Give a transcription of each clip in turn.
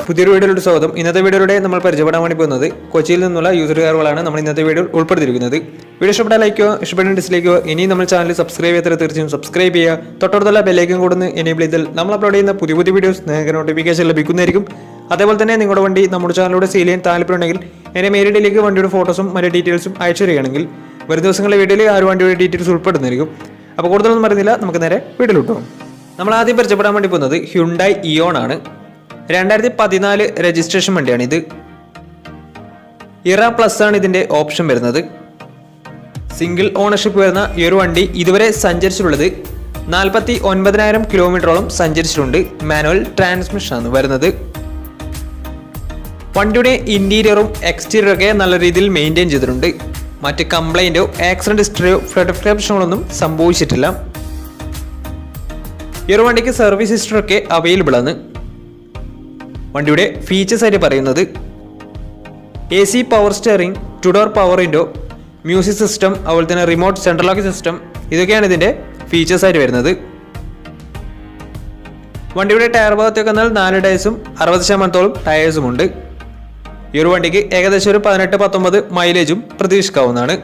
പുതിയൊരു വീഡിയോയുടെ സ്വാഗതം. ഇന്നത്തെ വീഡിയോയുടെ നമ്മൾ പരിചയപ്പെടാൻ വേണ്ടി പോകുന്നത് കൊച്ചിയിൽ നിന്നുള്ള യൂസർ കാറുകളാണ് നമ്മൾ ഇന്നത്തെ വീഡിയോ ഉൾപ്പെടുത്തിയിരിക്കുന്നത്. വീഡിയോ ഇഷ്ടപ്പെട്ടാൽ ലൈക്കോ, ഇഷ്ടപ്പെട്ട ഡിസ്ലൈക്കോ. ഇനി നമ്മൾ ചാനൽ സബ്സ്ക്രൈബ് ചെയ്യാത്ത തീർച്ചയായും സബ്സ്ക്രൈബ് ചെയ്യുക. തൊട്ടടുത്തുള്ള ബെല്ലൈക്കൻ കൊടുന്ന് എനേബിൾ ചെയ്താൽ നമ്മൾ അപ്ലോഡ് ചെയ്യുന്ന പുതിയ വീഡിയോസ് നിങ്ങൾക്ക് നോട്ടിഫിക്കേഷൻ ലഭിക്കുന്നതായിരിക്കും. അതേപോലെ തന്നെ നിങ്ങളുടെ വണ്ടി നമ്മുടെ ചാനലിലൂടെ സെയിൽ ചെയ്യാൻ താല്പര്യമുണ്ടെങ്കിൽ എന്നെ മെയിലിലേക്ക് വണ്ടിയുടെ ഫോട്ടോസും മറ്റു ഡീറ്റെയിൽസും അയച്ചു തരികയാണെങ്കിൽ വരും ദിവസങ്ങളിലെ വീഡിയോയിൽ ആ ഒരു വണ്ടിയുടെ ഡീറ്റെയിൽസ് ഉൾപ്പെടുന്നതായിരിക്കും. അപ്പോൾ കൂടുതലൊന്നും പറയുന്നില്ല, നമുക്ക് നേരെ വീഡിയോയിൽ കിട്ടും. നമ്മൾ ആദ്യം പരിചയപ്പെടാൻ വേണ്ടി പോകുന്നത് ഹ്യുണ്ടായി ഇയോൺ ആണ്. 2014 രജിസ്ട്രേഷൻ വണ്ടിയാണ് ഇത്. ഇറ പ്ലസ് ആണ് ഇതിന്റെ ഓപ്ഷൻ വരുന്നത്. സിംഗിൾ ഓണർഷിപ്പ് വരുന്ന ഈ ഒരു വണ്ടി ഇതുവരെ സഞ്ചരിച്ചിട്ടുള്ളത് 49,000 കിലോമീറ്ററോളം സഞ്ചരിച്ചിട്ടുണ്ട്. മാനുവൽ ട്രാൻസ്മിഷൻ ആണ് വരുന്നത്. വണ്ടിയുടെ ഇന്റീരിയറും എക്സ്റ്റീരിയറും ഒക്കെ നല്ല രീതിയിൽ മെയിൻറ്റെയിൻ ചെയ്തിട്ടുണ്ട്. മറ്റ് കംപ്ലൈന്റോ ആക്സിഡന്റ് ഹിസ്റ്ററിയോ ഫ്ലഡ് പ്രശ്നങ്ങളൊന്നും സംഭവിച്ചിട്ടില്ല. ഈ ഒരു വണ്ടിക്ക് സർവീസ് ഹിസ്റ്ററി ഒക്കെ അവൈലബിൾ ആണ്. വണ്ടിയുടെ ഫീച്ചേഴ്സ് ആയിട്ട് പറയുന്നത് AC power steering, 2 door power window, music system, അതുപോലെ തന്നെ റിമോട്ട് സെൻട്രൽ ലോക്ക് സിസ്റ്റം, ഇതൊക്കെയാണ് ഇതിന്റെ ഫീച്ചേഴ്സ് ആയിട്ട് വരുന്നത്. വണ്ടിയുടെ ടയർ ഭാഗത്തേക്ക് വന്നാൽ 4 ടയേഴ്സും 60% ടയേഴ്സും ഉണ്ട്. ഈ ഒരു വണ്ടിക്ക് ഏകദേശം ഒരു 18-19 മൈലേജും പ്രതീക്ഷിക്കാവുന്നതാണ്.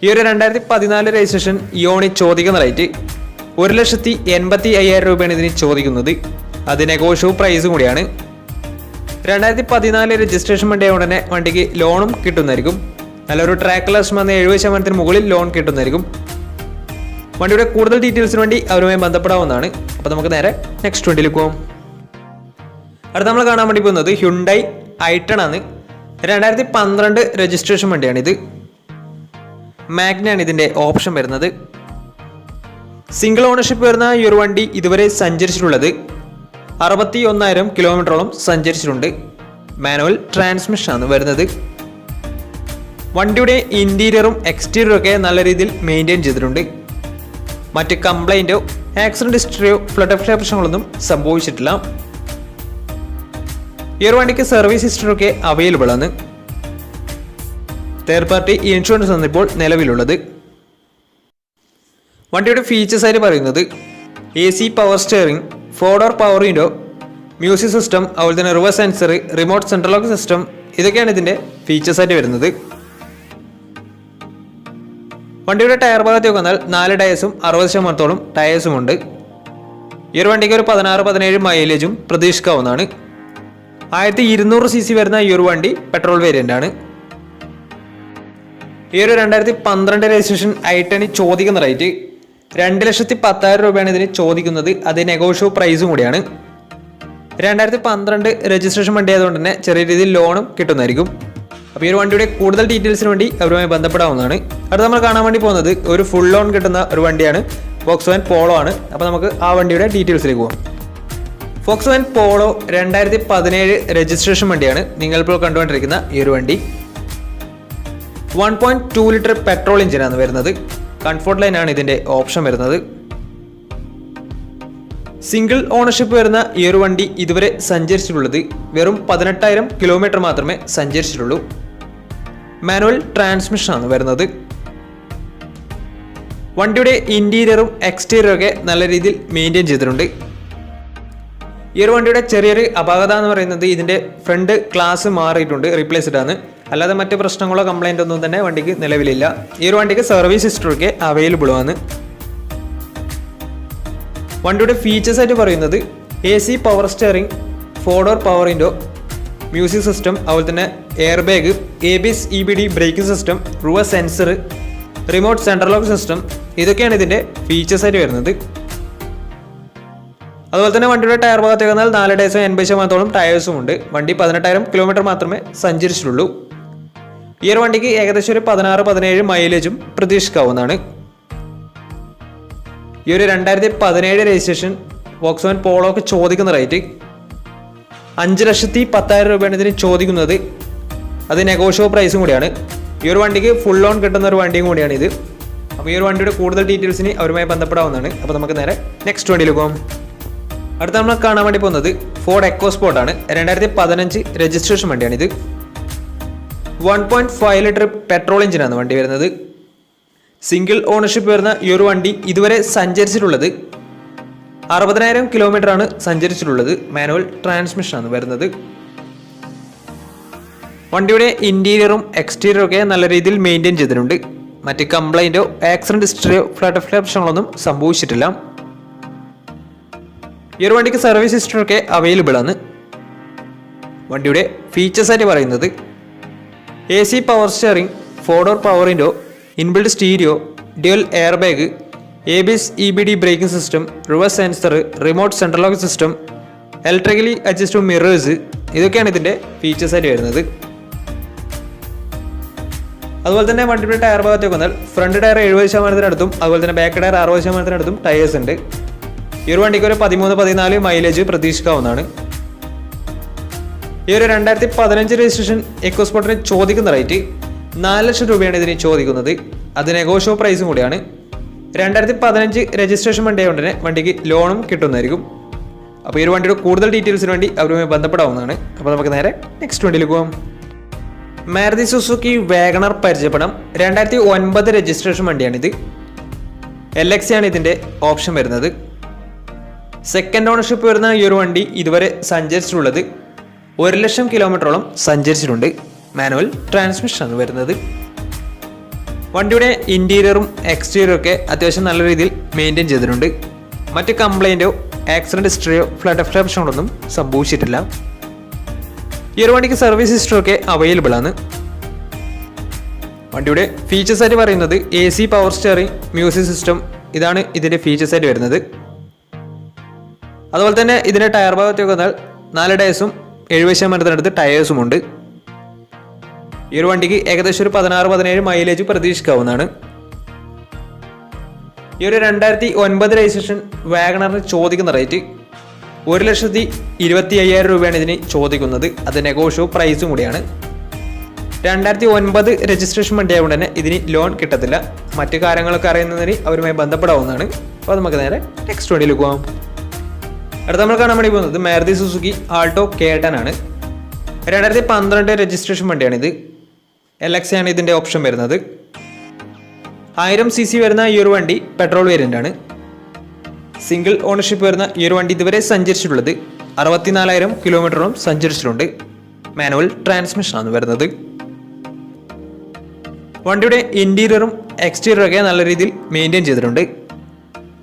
ഈ ഒരു 2014 രജിസ്ട്രേഷൻ ഇയോണി ചോദിക്കുന്ന റേറ്റ് 1,85,000 രൂപയാണ് ഇതിന് ചോദിക്കുന്നത്. അത് നെഗോഷ്യബിൾ പ്രൈസും കൂടിയാണ്. 2014 രജിസ്ട്രേഷൻ വണ്ടിയായതുകൊണ്ട് തന്നെ വണ്ടിക്ക് ലോണും കിട്ടുന്നതായിരിക്കും. നല്ലൊരു ട്രാക്ക് ലക്ഷം വന്ന് 70% മുകളിൽ ലോൺ കിട്ടുന്നതായിരിക്കും. വണ്ടിയുടെ കൂടുതൽ ഡീറ്റെയിൽസിന് വേണ്ടി അവരുമായി ബന്ധപ്പെടാവുന്നതാണ്. അപ്പോൾ നമുക്ക് നേരെ നെക്സ്റ്റ് വണ്ടിയിലേക്ക് പോകാം. അടുത്ത നമ്മൾ കാണാൻ വേണ്ടി പോകുന്നത് ഹ്യുണ്ടായി i10 ആണ്. 2012 രജിസ്ട്രേഷൻ വണ്ടിയാണിത്. മാഗ്നയാണ് ഇതിന്റെ ഓപ്ഷൻ വരുന്നത്. സിംഗിൾ ഓണർഷിപ്പ് വരുന്ന ഈ ഒരു വണ്ടി ഇതുവരെ സഞ്ചരിച്ചിട്ടുള്ളത് 61,000 കിലോമീറ്ററോളം സഞ്ചരിച്ചിട്ടുണ്ട്. മാനുവൽ ട്രാൻസ്മിഷൻ ആണ് വരുന്നത്. വണ്ടിയുടെ ഇന്റീരിയറും എക്സ്റ്റീരിയറും ഒക്കെ നല്ല രീതിയിൽ മെയിൻറ്റെയിൻ ചെയ്തിട്ടുണ്ട്. മറ്റ് കംപ്ലൈന്റോ ആക്സിഡന്റ് ഹിസ്റ്ററിയോ ഫ്ലഡ് പ്രശ്നങ്ങളൊന്നും സംഭവിച്ചിട്ടില്ല. ഈ ഒരു വണ്ടിക്ക് സർവീസ് ഹിസ്റ്ററി ഒക്കെ അവൈലബിൾ ആണ്. തേർഡ് പാർട്ടി ഇൻഷുറൻസ് ആണ് ഇപ്പോൾ നിലവിലുള്ളത്. വണ്ടിയുടെ ഫീച്ചേഴ്സ് ആയിട്ട് പറയുന്നത് AC power steering, 4 door power window, music system, അതുപോലെ തന്നെ reverse sensor, remote central lock system, ഇതൊക്കെയാണ് ഇതിന്റെ ഫീച്ചേഴ്സ് ആയിട്ട് വരുന്നത്. വണ്ടിയുടെ ടയർ ഭാഗത്തേക്ക് വന്നാൽ 4 ടയേഴ്സും 60% ടയേഴ്സും ഉണ്ട്. ഈ ഒരു വണ്ടിക്ക് ഒരു 16-17 മൈലേജും പ്രതീക്ഷിക്കാവുന്നതാണ്. 1200 cc വരുന്ന ഈ ഒരു വണ്ടി പെട്രോൾ വേരിയന്റ് ആണ്. ഈ ഒരു 2012 രജിസ്ട്രേഷൻ i10 ചോദിക്കുന്ന റേറ്റ് 2,10,000 രൂപയാണ് ഇതിന് ചോദിക്കുന്നത്. അത് നെഗോഷ്യബിൾ പ്രൈസും കൂടിയാണ്. 2012 രജിസ്ട്രേഷൻ വണ്ടി ആയതുകൊണ്ട് തന്നെ ചെറിയ രീതിയിൽ ലോണും കിട്ടുന്നതായിരിക്കും. അപ്പോൾ ഈ ഒരു വണ്ടിയുടെ കൂടുതൽ ഡീറ്റെയിൽസിന് വേണ്ടി അവരുമായി ബന്ധപ്പെടാവുന്നതാണ്. അടുത്ത നമ്മൾ കാണാൻ വേണ്ടി പോകുന്നത് ഒരു ഫുൾ ലോൺ കിട്ടുന്ന ഒരു വണ്ടിയാണ്. ഫോക്സ്വാഗൻ പോളോ ആണ്. അപ്പോൾ നമുക്ക് ആ വണ്ടിയുടെ ഡീറ്റെയിൽസിലേക്ക് പോകാം. ഫോക്സ്വാഗൻ പോളോ 2017 രജിസ്ട്രേഷൻ വണ്ടിയാണ് നിങ്ങളിപ്പോൾ കണ്ടുകൊണ്ടിരിക്കുന്ന ഈ ഒരു വണ്ടി. 1.2 ലിറ്റർ പെട്രോൾ എഞ്ചിനാണ് വരുന്നത്. കംഫോർട്ട് ലൈൻ ആണ് ഇതിന്റെ ഓപ്ഷൻ വരുന്നത്. സിംഗിൾ ഓണർഷിപ്പ് വരുന്ന ഈ ഒരു വണ്ടി ഇതുവരെ സഞ്ചരിച്ചിട്ടുള്ളത് വെറും 18,000 കിലോമീറ്റർ മാത്രമേ സഞ്ചരിച്ചിട്ടുള്ളൂ. മാനുവൽ ട്രാൻസ്മിഷൻ ആണ് വരുന്നത്. വണ്ടിയുടെ ഇന്റീരിയറും എക്സ്റ്റീരിയറും ഒക്കെ നല്ല രീതിയിൽ മെയിൻറ്റെയിൻ ചെയ്തിട്ടുണ്ട്. ഈ ഒരു വണ്ടിയുടെ ചെറിയൊരു അപാകത എന്ന് പറയുന്നത് ഇതിന്റെ ഫ്രണ്ട് ഗ്ലാസ് മാറിയിട്ടുണ്ട്, റീപ്ലേസ്ഡ് ആണ്. അല്ലാതെ മറ്റ് പ്രശ്നങ്ങളോ കംപ്ലൈന്റ് ഒന്നും തന്നെ വണ്ടിക്ക് നിലവിലില്ല. ഈ ഒരു വണ്ടിക്ക് സർവീസ് ഹിസ്റ്ററി ഒക്കെ അവൈലബിൾ ആണ്. വണ്ടിയുടെ ഫീച്ചേഴ്സ് ആയിട്ട് പറയുന്നത് AC power steering, 4 door power window, music system, അതുപോലെ തന്നെ air bag, ABS EBD braking system, reverse sensor, remote central lock system, ഇതൊക്കെയാണ് ഇതിന്റെ ഫീച്ചേഴ്സ് ആയിട്ട് വരുന്നത്. അതുപോലെ തന്നെ വണ്ടിയുടെ ടയർ ഭാഗത്തേക്ക് വന്നാൽ 4 ടയേഴ്സും 80% ടയേഴ്സും ഉണ്ട്. വണ്ടി 18,000 കിലോമീറ്റർ മാത്രമേ സഞ്ചരിച്ചിട്ടുള്ളൂ. ഈ ഒരു വണ്ടിക്ക് ഏകദേശം ഒരു 16-17 മൈലേജും പ്രതീക്ഷിക്കാവുന്നതാണ്. ഈ ഒരു 2017 രജിസ്ട്രേഷൻ ഫോക്സ്വാഗൻ പോളോക്ക് ചോദിക്കുന്ന റേറ്റ് 5,10,000 രൂപയാണ് ഇതിന് ചോദിക്കുന്നത്. അത് നെഗോഷ്യബിൾ പ്രൈസും കൂടിയാണ്. ഈ ഒരു വണ്ടിക്ക് ഫുൾ ലോൺ കിട്ടുന്ന ഒരു വണ്ടിയും കൂടിയാണ് ഇത്. അപ്പോൾ ഈ ഒരു വണ്ടിയുടെ കൂടുതൽ ഡീറ്റെയിൽസിന് അവരുമായി ബന്ധപ്പെടാവുന്നതാണ്. അപ്പോൾ നമുക്ക് നേരെ നെക്സ്റ്റ് വണ്ടിയിൽ പോകാം. അടുത്ത നമ്മൾ കാണാൻ വേണ്ടി പോകുന്നത് ഫോർഡ് എക്കോസ്പോർട്ട് ആണ്. 2015 രജിസ്ട്രേഷൻ വണ്ടിയാണിത്. 1.5 ലിറ്റർ പെട്രോൾ എഞ്ചിനാണ് വണ്ടി വരുന്നത്. സിംഗിൾ ഓണർഷിപ്പ് വരുന്ന ഈ ഒരു വണ്ടി ഇതുവരെ സഞ്ചരിച്ചിട്ടുള്ളത് 60,000 കിലോമീറ്ററാണ് സഞ്ചരിച്ചിട്ടുള്ളത്. മാനുവൽ ട്രാൻസ്മിഷനാണ് വരുന്നത്. വണ്ടിയുടെ ഇൻറ്റീരിയറും എക്സ്റ്റീരിയറും ഒക്കെ നല്ല രീതിയിൽ മെയിൻറ്റെയിൻ ചെയ്തിട്ടുണ്ട്. മറ്റ് കംപ്ലൈൻറ്റോ ആക്സിഡൻറ്റ് ഹിസ്റ്ററിയോ ഫ്ലഡ് പ്രശ്നങ്ങളൊന്നും സംഭവിച്ചിട്ടില്ല. ഈ ഒരു വണ്ടിക്ക് സർവീസ് ഹിസ്റ്ററി ഒക്കെ അവൈലബിൾ ആണ്. വണ്ടിയുടെ ഫീച്ചേഴ്സായിട്ട് പറയുന്നത് AC power steering, 4 door power window, inbuilt stereo, dual air bag, ABS EBD braking system, reverse sensor, remote central lock system, electrically adjustable mirrors, ഇതൊക്കെയാണ് ഇതിൻ്റെ ഫീച്ചേഴ്സായിട്ട് വരുന്നത്. അതുപോലെ തന്നെ വണ്ടിയുടെ ടയർ ഭാഗത്തേക്ക് വന്നാൽ ഫ്രണ്ട് ടയർ 70%-അടുത്തും അതുപോലെ തന്നെ ബാക്ക് ടയർ 60%-അടുത്തും ടയേഴ്സ് ഉണ്ട്. ഈ ഒരു വണ്ടിക്ക് ഒരു 13-14 മൈലേജ് പ്രതീക്ഷിക്കാവുന്നതാണ്. ഈ ഒരു 2015 രജിസ്ട്രേഷൻ എക്കോസ്പോർട്ടിന് ചോദിക്കുന്ന റേറ്റ് 4 ലക്ഷം രൂപയാണ് ഇതിന് ചോദിക്കുന്നത്. അത് നെഗോഷ്യബിൾ പ്രൈസും കൂടിയാണ്. 2015 രജിസ്ട്രേഷൻ വണ്ടി ആയതുകൊണ്ട് തന്നെ വണ്ടിക്ക് ലോണും കിട്ടുന്നതായിരിക്കും. അപ്പോൾ ഈ ഒരു വണ്ടിയുടെ കൂടുതൽ ഡീറ്റെയിൽസിന് വേണ്ടി അവരുമായി ബന്ധപ്പെടാവുന്നതാണ്. അപ്പോൾ നമുക്ക് നേരെ നെക്സ്റ്റ് വണ്ടിയിലേക്ക് പോകാം. മാരുതി സുസുക്കി വാഗണർ പരിചയപ്പെടാം. 2009 രജിസ്ട്രേഷൻ വണ്ടിയാണിത്. LX ആണ് ഇതിൻ്റെ ഓപ്ഷൻ വരുന്നത്. സെക്കൻഡ് ഓണർഷിപ്പ് വരുന്ന ഈ ഒരു വണ്ടി ഇതുവരെ സഞ്ചരിച്ചിട്ടുള്ളത് 1 ലക്ഷം കിലോമീറ്ററോളം സഞ്ചരിച്ചിട്ടുണ്ട്. മാനുവൽ ട്രാൻസ്മിഷനാണ് വരുന്നത്. വണ്ടിയുടെ ഇൻറ്റീരിയറും എക്സ്റ്റീരിയറും ഒക്കെ അത്യാവശ്യം നല്ല രീതിയിൽ മെയിൻറ്റെയിൻ ചെയ്തിട്ടുണ്ട്. മറ്റ് കംപ്ലൈൻറ്റോ ആക്സിഡൻറ്റ് ഹിസ്റ്ററിയോ ഫ്ലഡ് പ്രശ്നങ്ങളൊന്നും സംഭവിച്ചിട്ടില്ല. ഈ ഒരു വണ്ടിക്ക് സർവീസ് ഹിസ്റ്ററി ഒക്കെ അവൈലബിൾ ആണ്. വണ്ടിയുടെ ഫീച്ചേഴ്സായിട്ട് പറയുന്നത് AC power steering, music system, ഇതാണ് ഇതിൻ്റെ ഫീച്ചേഴ്സായിട്ട് വരുന്നത്. അതുപോലെ തന്നെ ഇതിൻ്റെ ടയർ ഭാഗത്തേക്ക് വന്നാൽ 4 ടയേഴ്സും 70%-അടുത്ത് ടയേഴ്സുമുണ്ട്. ഈ ഒരു വണ്ടിക്ക് ഏകദേശം ഒരു 16-17 മൈലേജ് പ്രതീക്ഷിക്കാവുന്നതാണ്. ഈ ഒരു 2009 രജിസ്ട്രേഷൻ വാഗണറിന് ചോദിക്കുന്ന റേറ്റ് 1,25,000 രൂപയാണ് ഇതിന് ചോദിക്കുന്നത്. അത് നെഗോഷ്യബിൾ പ്രൈസും കൂടിയാണ്. 2009 രജിസ്ട്രേഷൻ വണ്ടി ആയതുകൊണ്ട് തന്നെ ഇതിന് ലോൺ കിട്ടത്തില്ല. മറ്റു കാര്യങ്ങളൊക്കെ അറിയുന്നതിന് അവരുമായി ബന്ധപ്പെടാവുന്നതാണ്. അപ്പോൾ നമുക്ക് നേരെ നെക്സ്റ്റ് വണ്ടിയിലേക്ക് പോകാം. അടുത്ത നമ്മൾ കാണാൻ വേണ്ടി പോകുന്നത് മാരുതി സുസുക്കി ആൾട്ടോ K10 ആണ്. 2012 രജിസ്ട്രേഷൻ വണ്ടിയാണിത്. LX ആണ് ഇതിൻ്റെ ഓപ്ഷൻ വരുന്നത്. 1000 cc വരുന്ന ഈ ഒരു വണ്ടി പെട്രോൾ വേരിയൻ്റ് ആണ്. സിംഗിൾ ഓണർഷിപ്പ് വരുന്ന ഈ ഒരു വണ്ടി ഇതുവരെ സഞ്ചരിച്ചിട്ടുള്ളത് 64,000 കിലോമീറ്ററോളം സഞ്ചരിച്ചിട്ടുണ്ട്. മാനുവൽ ട്രാൻസ്മിഷനാണ് വരുന്നത്. വണ്ടിയുടെ ഇൻറ്റീരിയറും എക്സ്റ്റീരിയറും ഒക്കെ നല്ല രീതിയിൽ മെയിൻറ്റെയിൻ ചെയ്തിട്ടുണ്ട്.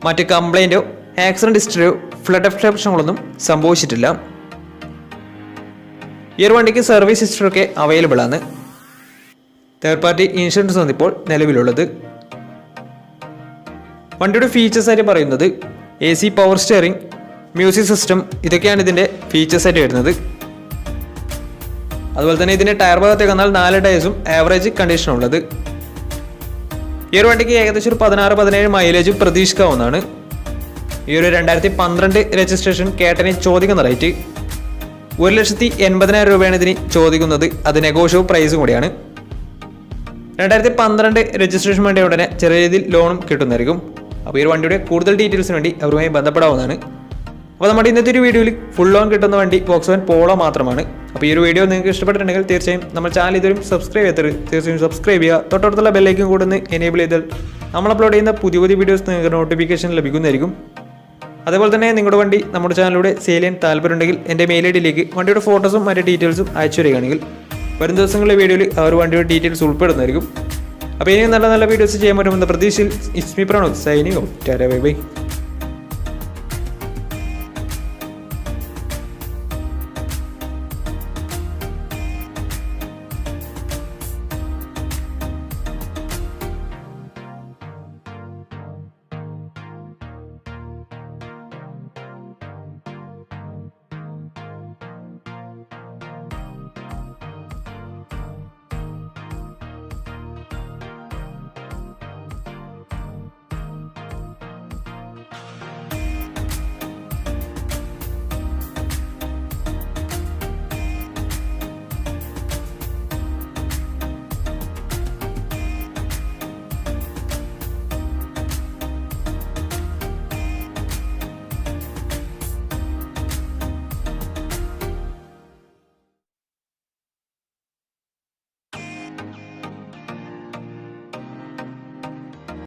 മറ്റ് കംപ്ലൈൻറ്റോ ആക്സിഡൻറ്റ് ഹിസ്റ്ററിയോ ഫ്ലഡ് പ്രശ്നങ്ങളൊന്നും സംഭവിച്ചിട്ടില്ല. ഈ ഒരു വണ്ടിക്ക് സർവീസ് ഹിസ്റ്ററി ഒക്കെ അവൈലബിൾ ആണ്. തേർഡ് പാർട്ടി ഇൻഷുറൻസ് ആണ് ഇപ്പോൾ നിലവിലുള്ളത്. വണ്ടിയുടെ ഫീച്ചേഴ്സായിട്ട് പറയുന്നത് AC power steering, music system, ഇതൊക്കെയാണ് ഇതിൻ്റെ ഫീച്ചേഴ്സായിട്ട് വരുന്നത്. അതുപോലെ തന്നെ ഇതിൻ്റെ ടയർ ഭാഗത്തേക്ക് വന്നാൽ 4 ടയേഴ്സും ആവറേജ് കണ്ടീഷനുള്ളത്. ഈ ഒരു വണ്ടിക്ക് ഏകദേശം ഒരു 16-17 മൈലേജ് പ്രതീക്ഷിക്കാവുന്നതാണ്. ഈ ഒരു 2012 രജിസ്ട്രേഷൻ K10 ചോദിക്കുന്ന റേറ്റ് 1,80,000 രൂപയാണ് ഇതിന് ചോദിക്കുന്നത്. അത് നെഗോഷ്യബിൾ പ്രൈസും കൂടിയാണ്. 2012 രജിസ്ട്രേഷൻ വേണ്ടി ഉടനെ ചെറിയ രീതിയിൽ ലോണും കിട്ടുന്നതായിരിക്കും. അപ്പോൾ ഈ ഒരു വണ്ടിയുടെ കൂടുതൽ ഡീറ്റെയിൽസിന് വേണ്ടി അവരുമായി ബന്ധപ്പെടാവുന്നതാണ്. അപ്പോൾ നമ്മുടെ ഇന്നത്തെ ഒരു വീഡിയോയിൽ ഫുൾ ലോൺ കിട്ടുന്ന വണ്ടി Volkswagen Polo മാത്രമാണ്. അപ്പോൾ ഈ ഒരു വീഡിയോ നിങ്ങൾക്ക് ഇഷ്ടപ്പെട്ടിട്ടുണ്ടെങ്കിൽ തീർച്ചയായും നമ്മൾ ചാനൽ ഇതുവരും സബ്സ്ക്രൈബ് ചെയ്തത് തീർച്ചയായും സബ്സ്ക്രൈബ് ചെയ്യുക. തൊട്ടടുത്തുള്ള ബെല്ലൈക്കൻ കൂടെ ഒന്ന് എനേബിൾ ചെയ്താൽ നമ്മൾ അപ്ലോഡ് ചെയ്യുന്ന പുതിയ വീഡിയോസ് നിങ്ങൾക്ക് നോട്ടിഫിക്കേഷൻ ലഭിക്കുന്നതായിരിക്കും. അതേപോലെ തന്നെ നിങ്ങളുടെ വണ്ടി നമ്മുടെ ചാനലിലൂടെ സെയിൽ ചെയ്യാൻ താല്പര്യമുണ്ടെങ്കിൽ എൻ്റെ മെയിൽ ഐഡിയിലേക്ക് വണ്ടിയുടെ ഫോട്ടോസും മറ്റു ഡീറ്റെയിൽസും അയച്ചു വരികയാണെങ്കിൽ വരും ദിവസങ്ങളിലെ വീഡിയോയിൽ ആ ഒരു വണ്ടിയുടെ ഡീറ്റെയിൽസ് ഉൾപ്പെടുന്നതായിരിക്കും. അപ്പോൾ ഇനി നല്ല നല്ല വീഡിയോസ് ചെയ്യാൻ പറ്റുമെന്ന പ്രതീക്ഷയിൽ it's me Pranod signing out. Tata bye by.